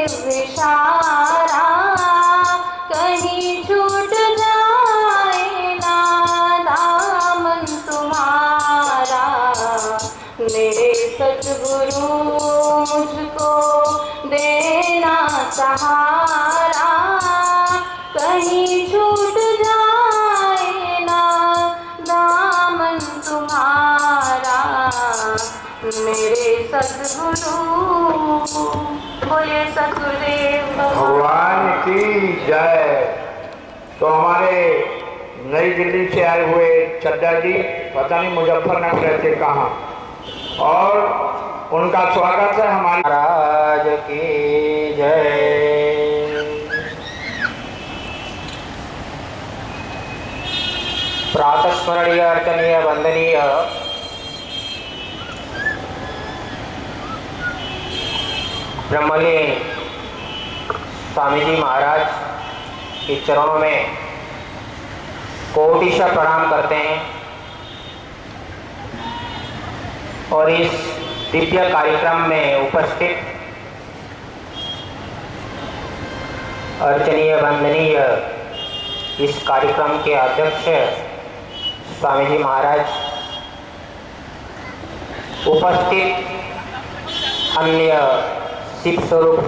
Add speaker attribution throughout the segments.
Speaker 1: इशारा, कहीं छूट जाए ना दामन तुम्हारा। मेरे सतगुरु मुझको देना सहारा, कहीं छूट जाए ना दामन तुम्हारा। मेरे सतगुरु, बोले सतगुरुदेव
Speaker 2: भगवान की जय। तो हमारे नई दिल्ली से आए हुए चड्डा जी, पता नहीं मुजफ्फरनगर रहते कहाँ, और उनका स्वागत है हमारे महाराज की जय। प्रातस्मरणीय, अर्चनीय, वंदनीय ब्रह्मलीन स्वामी जी महाराज के चरणों में कोटिशः प्रणाम करते हैं और इस दिव्य कार्यक्रम में उपस्थित अर्चनीय, वंदनीय इस कार्यक्रम के अध्यक्ष स्वामी जी महाराज, उपस्थित अन्य शिव स्वरूप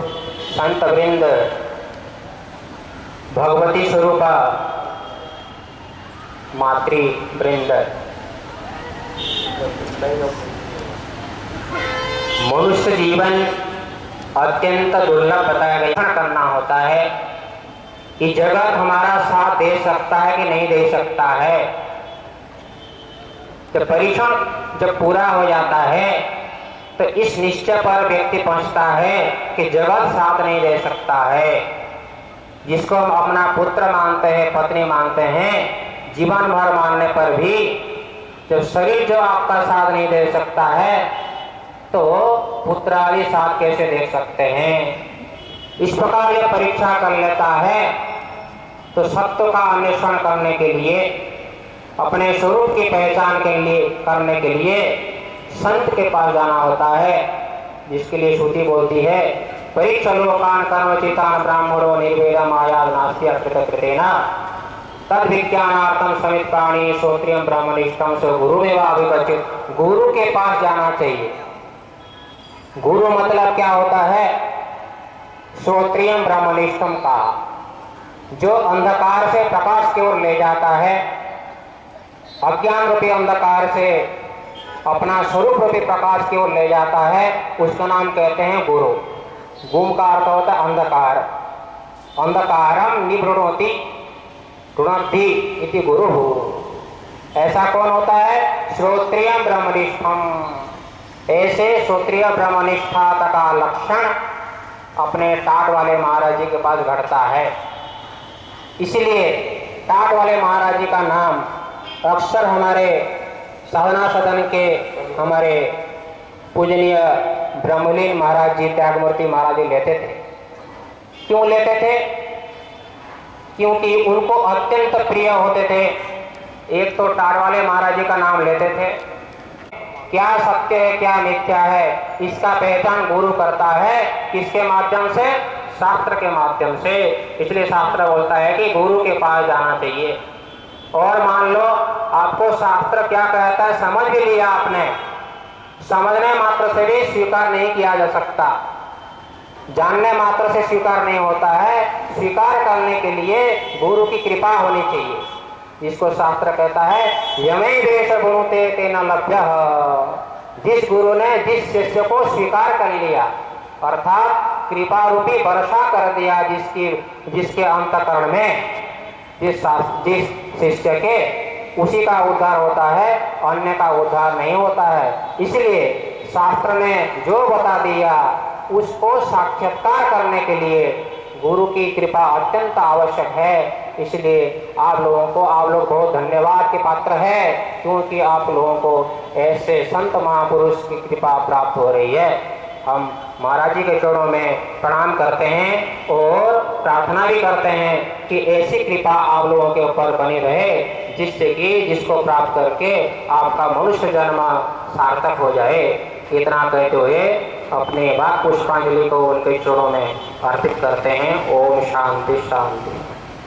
Speaker 2: संत वृंद, भगवती स्वरूपा मातृ वृंद, मनुष्य जीवन अत्यंत दुर्लभ बताया गया। करना होता है कि जगत हमारा साथ दे सकता है कि नहीं दे सकता है। तो परीक्षण जब पूरा हो जाता है तो इस निश्चय पर व्यक्ति पहुंचता है कि जगत साथ नहीं दे सकता है। जिसको हम अपना पुत्र मानते हैं, पत्नी मानते हैं, जीवन भर मानने पर भी जब शरीर जो आपका साथ नहीं दे सकता है तो पुत्र आदि साथ कैसे दे सकते हैं। इस प्रकार यह परीक्षा कर लेता है। तो सत्य का अन्वेषण करने के लिए, अपने स्वरूप की पहचान के लिए करने के लिए संत के पास जाना होता है, जिसके लिए श्रुति बोलती है परीक्ष लोकान कर्मचितान ब्राह्मणो निर्वेदम आयाद नास्ति अकृतकृतेन तद विज्ञानार्थम समित प्राणी श्रोत्रियम ब्रह्मनिष्ठम सो गुरुमेवाभिगच्छेत्। गुरु के पास जाना चाहिए। गुरु मतलब क्या होता है? श्रोत्रियम ब्रह्मनिष्ठम का, जो अंधकार से प्रकाश की ओर ले जाता है, अज्ञान रूपी अंधकार से अपना स्वरूप रूपी प्रकाश की ओर ले जाता है, उसका नाम कहते हैं गुरु। गुम का अर्थ होता है अंधकार। अंधकारम निवृणोति ऋणद्धि इति गुरु। ऐसा कौन होता है? श्रोत्रियम ब्रह्मनिष्ठम। ऐसे श्रोत्रिय ब्रह्मनिष्ठा का लक्षण अपने टाट वाले महाराज जी के पास घटता है। इसलिए टाट वाले महाराज जी का नाम अक्सर हमारे साधना सदन के हमारे पूजनीय ब्रह्मलीन महाराज जी, त्यागमूर्ति महाराज जी लेते थे। क्यों लेते थे? क्योंकि उनको अत्यंत प्रिय होते थे। एक तो टाट वाले महाराज जी का नाम लेते थे। क्या सत्य है, क्या मिथ्या है, इसका पहचान गुरु करता है। किसके माध्यम से? शास्त्र के माध्यम से। इसलिए शास्त्र बोलता है कि गुरु के पास जाना चाहिए। और मान लो आपको शास्त्र क्या कहता है समझ भी लिया आपने, समझने मात्र से भी स्वीकार नहीं किया जा सकता। जानने मात्र से स्वीकार नहीं होता है। स्वीकार करने के लिए गुरु की कृपा होनी चाहिए, जिसको शास्त्र कहता है यमे देश गुरुते तेन लभ्यः। जिस गुरु ने जिस शिष्य को स्वीकार कर लिया, अर्थात कृपा रूपी वर्षा कर दिया जिसके अंतःकरण में, जिस शिष्य के, उसी का उद्धार होता है, अन्य का उद्धार नहीं होता है। इसलिए शास्त्र ने जो बता दिया उसको साक्षात्कार करने के लिए गुरु की कृपा अत्यंत आवश्यक है। इसलिए आप लोग बहुत धन्यवाद के पात्र है, क्योंकि आप लोगों को ऐसे संत महापुरुष की कृपा प्राप्त हो रही है। हम महाराज जी के चरणों में प्रणाम करते हैं और प्रार्थना भी करते हैं कि ऐसी कृपा आप लोगों के ऊपर बनी रहे, जिसको प्राप्त करके आपका मनुष्य जन्म सार्थक हो जाए। इतना कहते हुए अपने वाक पुष्पांजलि को उनके चरणों में अर्पित करते हैं। ओम शांति शांति।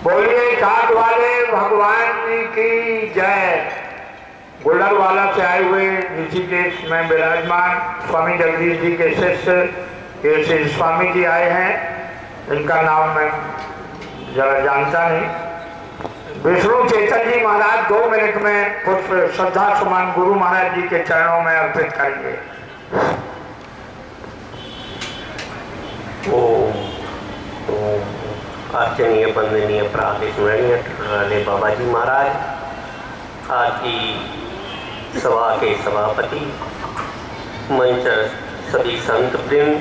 Speaker 3: बोलिए घाट वाले भगवान जी की जय। गुलरवाला से आए हुए ऋषिकेश में विराजमान स्वामी जगदीश जी के शिष्य के श्री स्वामी जी आए हैं। इनका नाम मैं जरा जानता नहीं। विष्णु चेतन जी महाराज 2 मिनट में पुष्प श्रद्धा सुमन गुरु महाराज जी के चरणों में अर्पित करेंगे।
Speaker 4: ओम आचरणीय वंदनीय प्रातः स्मरणीय ठकुराले बाबा जी महाराज, आज की सभा के सभापति, मंच सभी संत वृंद,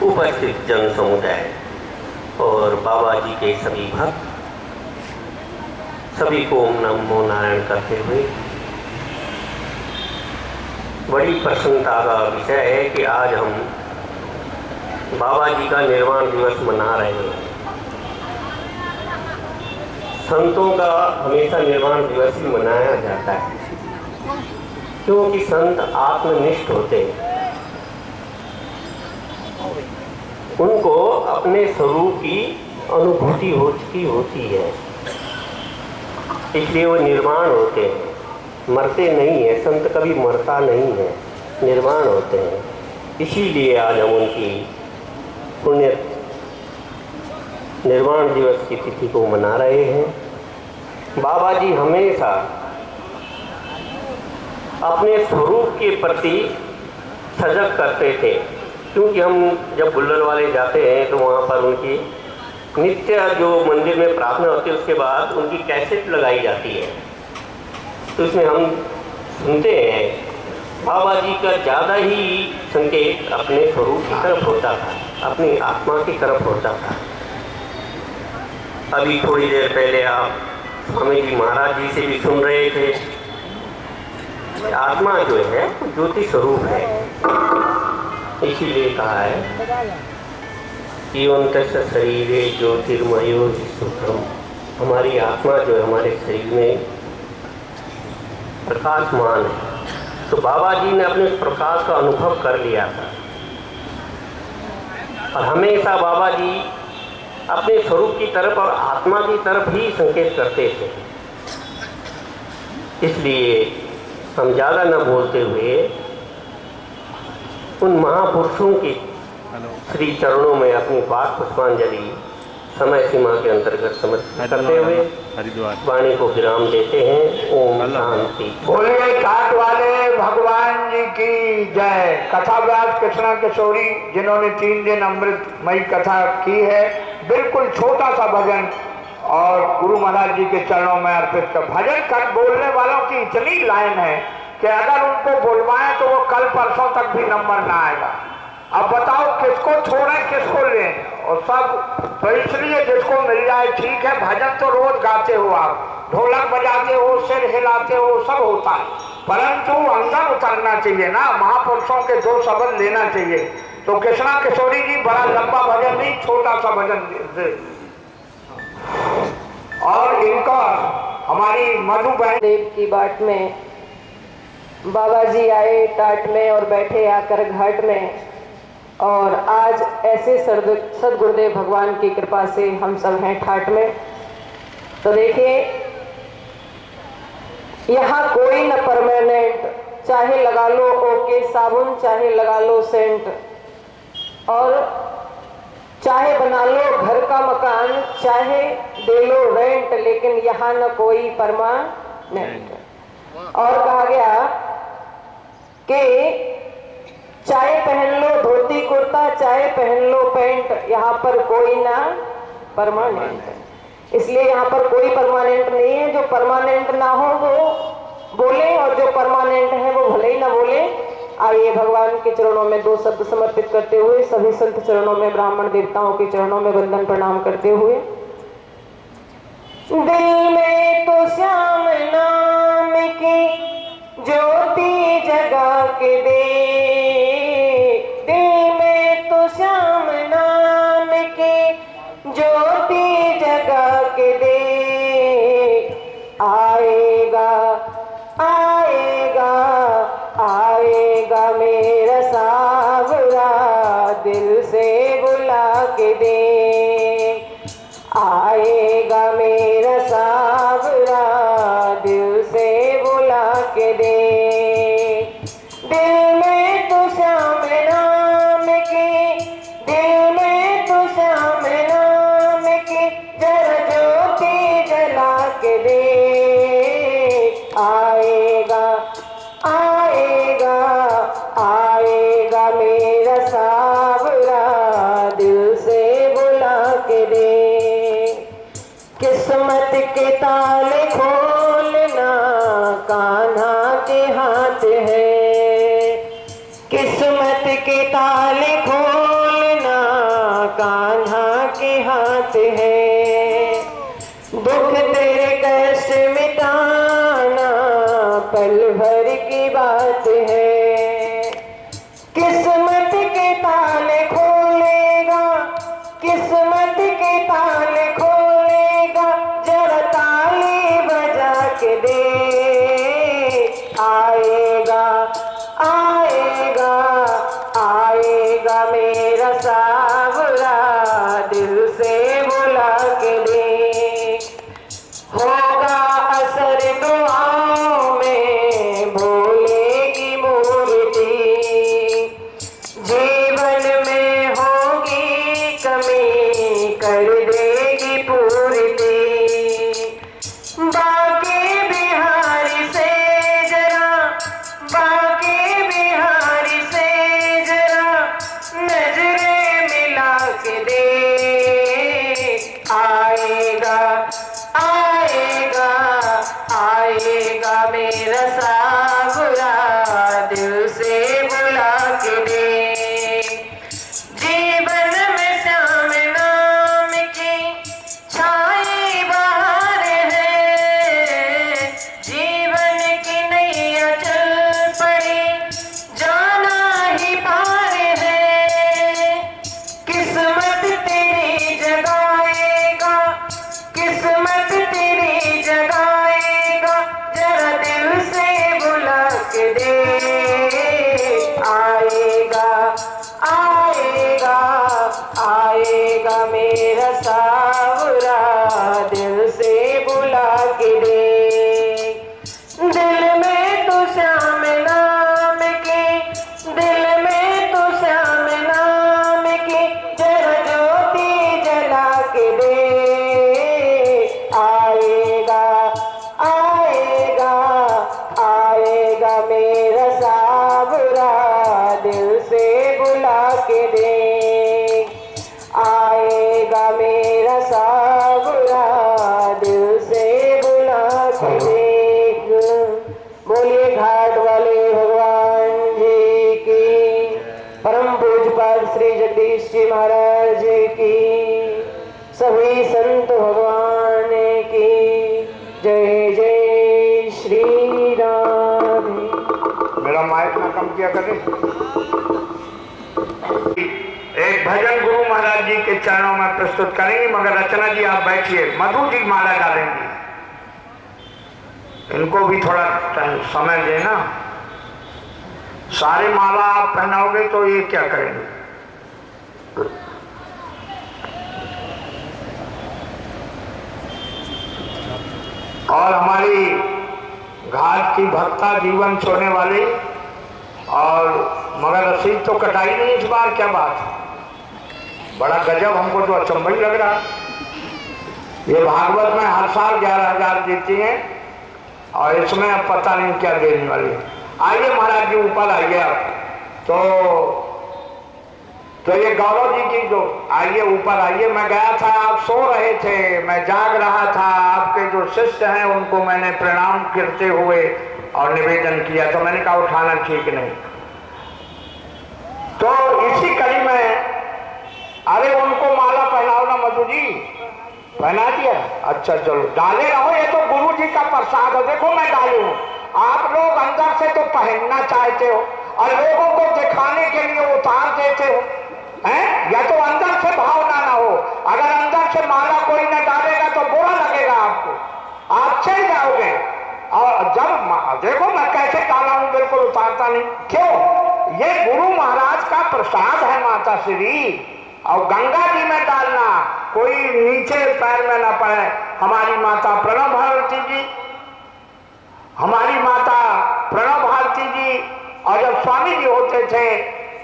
Speaker 4: उपस्थित जन समुदाय और बाबा जी के सभी भक्त, सभी को ओम नमो नारायण करते हुए बड़ी प्रसन्नता का विषय है कि आज हम बाबा जी का निर्वाण दिवस मना रहे हैं। संतों का हमेशा निर्वाण दिवस ही मनाया जाता है क्योंकि संत आत्मनिष्ठ होते हैं। उनको अपने स्वरूप की अनुभूति हो चुकी होती है, इसलिए वो निर्वाण होते हैं, मरते नहीं है। संत कभी मरता नहीं है, निर्वाण होते हैं। इसीलिए आज हम उनकी पुण्य निर्वाण दिवस की तिथि को मना रहे हैं। बाबा जी हमेशा अपने स्वरूप के प्रति सजग करते थे, क्योंकि हम जब बुल्लर वाले जाते हैं तो वहाँ पर उनकी नित्य जो मंदिर में प्रार्थना होती है उसके बाद उनकी कैसेट लगाई जाती है, तो उसमें हम सुनते हैं बाबा जी का ज़्यादा ही संकेत अपने स्वरूप की तरफ होता था, अपनी आत्मा की तरफ होता था। अभी थोड़ी देर पहले आप स्वामी जी महाराज जी से भी सुन रहे थे, आत्मा जो है वो ज्योति स्वरूप है। इसीलिए कहा है जीवंत शरीरे ज्योतिर्मयो सुखम, हमारी आत्मा जो है हमारे शरीर में प्रकाशमान है। तो बाबा जी ने अपने उस प्रकाश का अनुभव कर लिया था और हमेशा बाबा जी अपने स्वरूप की तरफ और आत्मा की तरफ ही संकेत करते थे। इसलिए हम ज़्यादा न बोलते हुए उन महापुरुषों की श्री चरणों में अपनी वाक पुष्पांजलि समय सीमा के अंतर्गत समर्पित करते हुए वाणी को विराम देते हैं। ओम शांति।
Speaker 3: बोलिए घाट वाले भगवान जी की जय। कथा व्यास कृष्णा किशोरी जिन्होंने 3 दिन अमृतमयी कथा की है, बिल्कुल छोटा सा भजन और गुरु महाराज जी के चरणों में अर्पित कर। भजन कर बोलने वालों की इतनी लाइन है कि अगर उनको बुलवाएं तो वो कल परसों तक भी नंबर ना आएगा। अब बताओ किसको छोड़ें किसको लें, और सब तो इसलिए जिसको मिल जाए ठीक है। भजन तो रोज गाते हो, आप ढोलक बजाते हो, सिर हिलाते हो, सब होता है, परंतु अंदर उतरना चाहिए ना। महापुरुषों के 2 शब्द लेना चाहिए। तो कृष्णा किशोरी जी बड़ा लंबा भजन नहीं, छोटा सा भजन दे। और इनका हमारी मधु बहन
Speaker 1: देव की बाट में बाबा जी आए टाट में और बैठे आकर घाट में, और आज ऐसे सदगुरुदेव भगवान की कृपा से हम सब हैं ठाट में। तो देखिए यहाँ कोई न परमानेंट, चाहे लगा लो ओके साबुन, चाहे लगा लो सेंट, और चाहे बना लो घर का मकान, चाहे दे लो रेंट, लेकिन यहाँ न कोई परमानेंट। और कहा गया कि चाहे पहन लो धोती कुर्ता, चाहे पहन लो पैंट, यहाँ पर कोई ना परमानेंट। इसलिए यहाँ पर कोई परमानेंट नहीं है। जो परमानेंट ना हो वो बोले, और जो परमानेंट है वो भले ही ना बोले। आइए भगवान के चरणों में 2 शब्द समर्पित करते हुए, सभी संत चरणों में, ब्राह्मण देवताओं के चरणों में वंदन प्रणाम करते हुए, दिल में तो श्याम नाम की ज्योति जगा के दे, दिल में तो श्याम नाम की ज्योति जगा के दे। आएगा आएगा आएगा मेरा सावरा, दे। आएगा मेरा सावरा दिल से बुला के दे। दिल में तो श्याम नाम की, दिल में तो श्याम नाम की जरा ज्योति जला के दे। आएगा आएगा आएगा मेरा सावरा दिल से बुला के दे। किस्मत के ताले खोलना कान्हा के हाथ है। किस्मत के ताले खोलना कान्हा के हाथ है। दुख तेरे कष्ट मिटाना पल भर की बात है। किस्मत के ताले खोलेगा, किस्मत के ताले खोलेगा जरा ताली बजा के दे। आएगा आएगा आएगा मेरा सावरा दिल से बुला के दे। होगा असर दुआओं में भोलेगी मूर्ति। जीवन में होगी कमी कर देगी पूर्ति। बाकी बिहारी से जरा, बाकी बिहारी से जरा नजरें मिला के दे। आएगा आएगा आएगा मेरा सावरा दिल से बुला के दे। जीवन में श्याम नाम की छाई बहार है। जीवन की नैया चल पड़ी जाना ही पार है। किस्मत तेरी जगाएगा, किस्मत तेरी जगाएगा जरा दिल से बुला के दे। आएगा आएगा आएगा मेरा सावरा दिल से बुला के दे। दिल में तो श्याम नाम की, दिल में तो श्याम नाम की जरा ज्योति जला के दे। आएगा आएगा आएगा मेरा सावरा दिल से बुला के दे। आएगा मेरा सावरा दिल से बुला के दे। बोलिए घाट वाले भगवान जी की, परम पूज्यपाद श्री जगदीश जी महाराज की, सभी संत भगवान की जय जय श्री राम।
Speaker 3: मेरा माइक ना कम किया करें। एक भजन गुरु महाराज जी के चरणों में प्रस्तुत करेंगे, मगर रचना जी आप बैठिए, मधु जी माला डालेंगी। इनको भी थोड़ा समय देना। सारे माला आप पहनाओगे तो ये क्या करेंगे। और हमारी घाट की भक्ता जीवन छोड़ने वाली, और मगर रसीद तो कटाई नहीं इस बार, क्या बात है। बड़ा गजब, हमको तो अचंभा ही लग रहा। ये भागवत में हर साल 11,000 देती हैं और इसमें अब पता नहीं क्या देने वाली है। आइए महाराज जी ऊपर आइए आप। तो ये गौरव जी की जो, आइए ऊपर आइए। मैं गया था, आप सो रहे थे, मैं जाग रहा था। आपके जो शिष्य हैं उनको मैंने प्रणाम करते हुए और निवेदन किया, तो मैंने कहा उठाना ठीक नहीं। तो इसी कड़ी में, अरे उनको माला पहनाओ ना मधु जी, पहना दिया। अच्छा चलो डाले रहो, ये तो गुरु जी का प्रसाद है। देखो मैं डालू, आप लोग अंदर से तो पहनना चाहते हो और लोगों को दिखाने के लिए उतार देते हो, हैं? या तो अंदर से भावना ना हो। अगर अंदर से माला कोई न डालेगा तो बुरा लगेगा आपको, आप चल जाओगे। और जब देखो मैं कैसे डाला हूं, बिल्कुल उतारता नहीं। क्यों? ये गुरु महाराज का प्रसाद है माता श्री। और गंगा जी में डालना, कोई नीचे पैर में न पड़े। हमारी माता प्रणव भारती जी, हमारी माता प्रणव भारती जी, और जब स्वामी जी होते थे,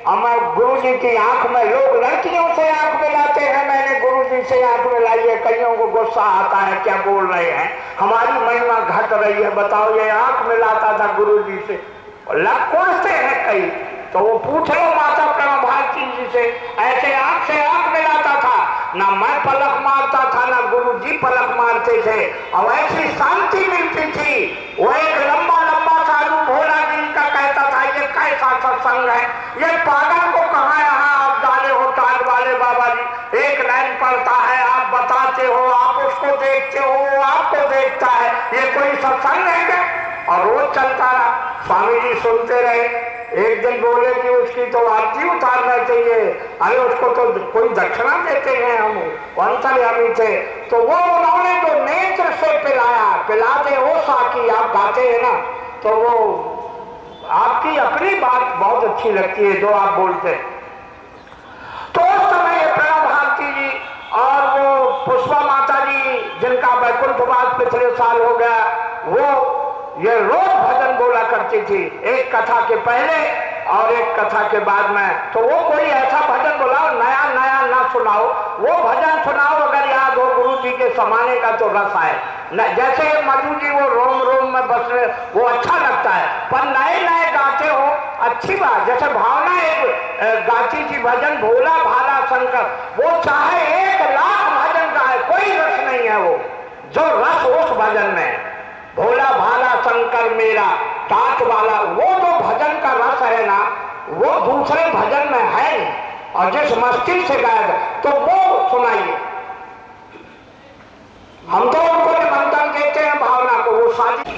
Speaker 3: हमारे गुरु जी की आंख में, लोग लड़कियों से आंख मिलाते हैं, मैंने गुरु जी से आंख मिलाई है, कईयों को गुस्सा आता है क्या बोल रहे हैं, हमारी महिमा घट रही है, बताओ। ये आंख मिलाता था गुरु जी से, कुड़ते हैं कई, तो वो पूछ लो माता प्रणव भारती जी से, ऐसे आंख से आंख मिलाता था, ना मैं पलक मारता था ना गुरु जी पलक मारते थे, और ऐसी शांति मिलती थी। वो एक लंबा लंबा साधु भोला जी का कहता था, ये कैसा सत्संग है, ये पागल को कहाँ यहाँ आप डाले हो टाल वाले बाबा जी, एक लाइन पढ़ता है, आप बताते हो, आप उसको देखते हो, वो आपको देखता है, ये कोई सत्संग है क्या? और रोज चलता रहा। स्वामी जी सुनते रहे। एक दिन बोले कि उसकी तो आरती उतारना चाहिए। अरे उसको तो कोई दक्षिणा देते हैं हम, अंतर्यामी थे। तो वो उन्होंने जो नेत्र से पिलाया, पिलाते हो साकी, आप गाते हैं ना, तो वो आपकी अपनी बात बहुत अच्छी लगती है जो आप बोलते हैं। तो उस समय प्रणव भारती जी और वो पुष्पा माता जी, जिनका वैकुंठवास पिछले साल हो गया, वो ये रोज भजन बोला करती थी, एक कथा के पहले और एक कथा के बाद में। तो वो कोई ऐसा भजन बोलाओ, नया नया ना सुनाओ, वो भजन सुनाओ अगर याद हो गुरु जी के समाने का तो रस आए। जैसे मधु जी वो रोम रोम में बस रहे, वो अच्छा लगता है, पर नए नए गाते हो अच्छी बात। जैसे भावना एक गाती थी भजन, भोला भाला शंकर, वो चाहे 1 लाख भजन गाए, कोई रस नहीं है वो जो रस उस भजन में। भोला भाला शंकर मेरा टाट वाला, वो जो भजन का रस है ना, वो दूसरे भजन में है नहीं, और जिस मस्ती से गाया तो वो सुनाइए। हम तो उनको निमंत्रण देते हैं भावना को, वो शादी।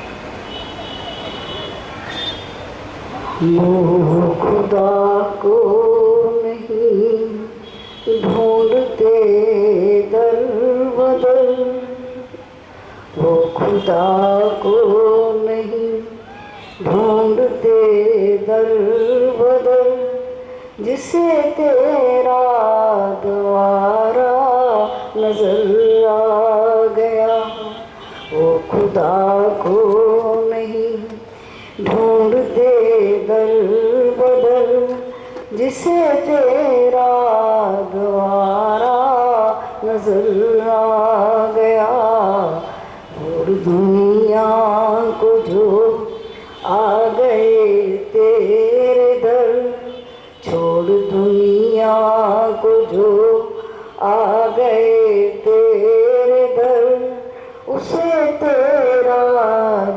Speaker 5: वो खुदा को नहीं ढूंढते दर बदर, वो खुदा को नहीं ढूंढते दर बदर, जिसे तेरा द्वारा नजर आ गया। वो खुदा को नहीं ढूंढते दर बदर, जिसे तेरा द्वारा नजर आ गया। और दुनिया को जो आ गए तेरे दर, छोड़ दुनिया को जो आ गए तेरे दर, उसे तेरा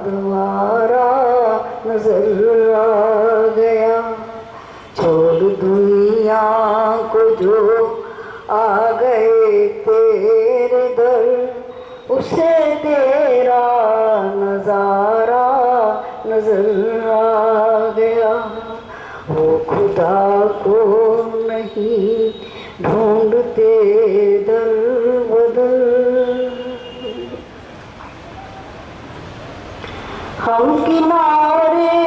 Speaker 5: द्वारा नजर आ गया। छोड़ दुनिया को जो आ गए तेरे दर, उसे तेरा नजारा नजर आ गया। वो खुदा को नहीं ढूंढते दर बदर। हम किनारे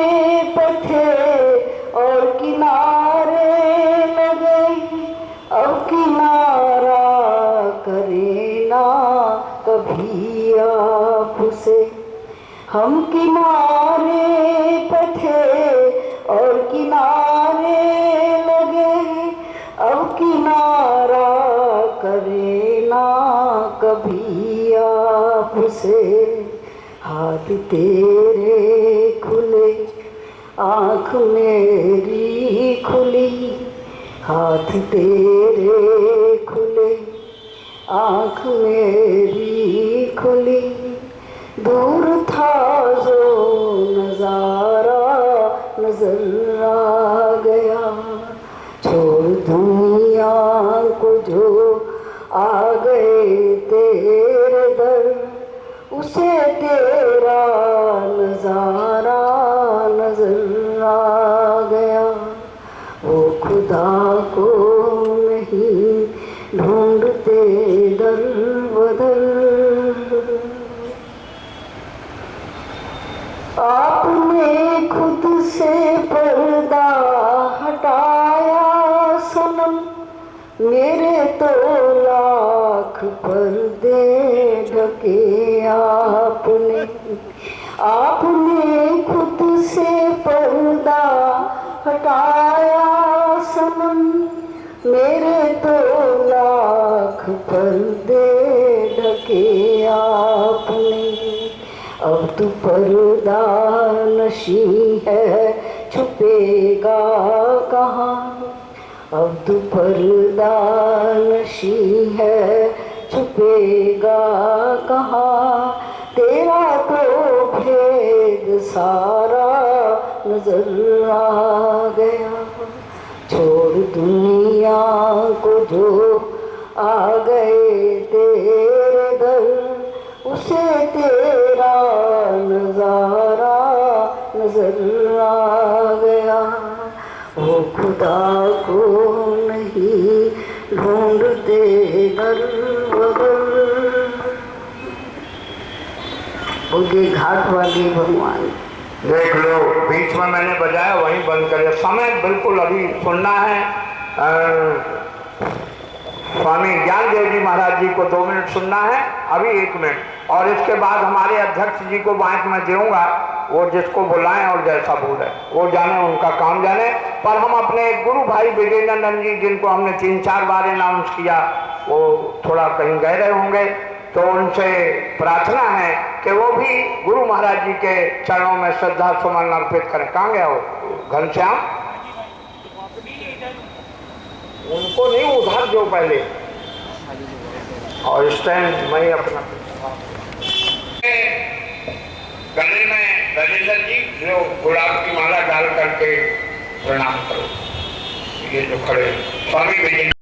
Speaker 5: पे थे और किनारे लगे, अब किनारा करे ना कभी आपसे। हम किनारे पे थे और किनारे लगे, अब किनारा करे ना कभी आपसे। हाथ तेरे खुले, आँख मेरी खुली, हाथ तेरे खुले, आँख मेरी खुली। दूर था जो नजारा नजर आ गया। छोड़ दुनिया को जो आ गए तेरे दर, उसे तेरा नजारा नजर आ गया। वो खुदा को नहीं ढूंढते दर बदर। आपने खुद से पर्दा हटाया सनम, मेरे तो लाख पर्दे ढके आपने खुद से पर्दा हटाया सनम। मेरे तो लाख पर्दे ढके आपने, अब तू पर्दा नशी है छुपेगा कहाँ। अब तू पर्दा नशी है छुपेगा कहाँ। तेरा तो भेद सारा नजर आ गया। छोड़ दुनिया को जो आ गए तेरे दर, उसे तेरा नजारा नजर आ गया। वो खुदा को नहीं ढूंढते दर बदर। उनके घाट वाले भगवान
Speaker 3: देख लो, बीच में मैंने बजाया वहीं बंद करे। समय बिल्कुल अभी सुनना है। स्वामी ज्ञानदेव जी महाराज जी को 2 मिनट सुनना है, अभी 1 मिनट, और इसके बाद हमारे अध्यक्ष जी को माइक में दूंगा। वो जिसको बुलाएं और जैसा बोले वो जाने, उनका काम जाने। पर हम अपने गुरु भाई विजयनंदन जी, जिनको हमने 3-4 बार अनाउंस किया, वो थोड़ा कहीं गए रहे होंगे, तो उनसे प्रार्थना है कि वो भी गुरु महाराज जी के चरणों में श्रद्धा सुमन अर्पित करें। कहाँ गया वो घनश्याम? उनको नहीं, उधर जो पहले, और स्टैंड मैं अपना गले में राजेंद्र जी जो गुलाब की माला डाल करके प्रणाम करो। ये जो खड़े स्वामी विजय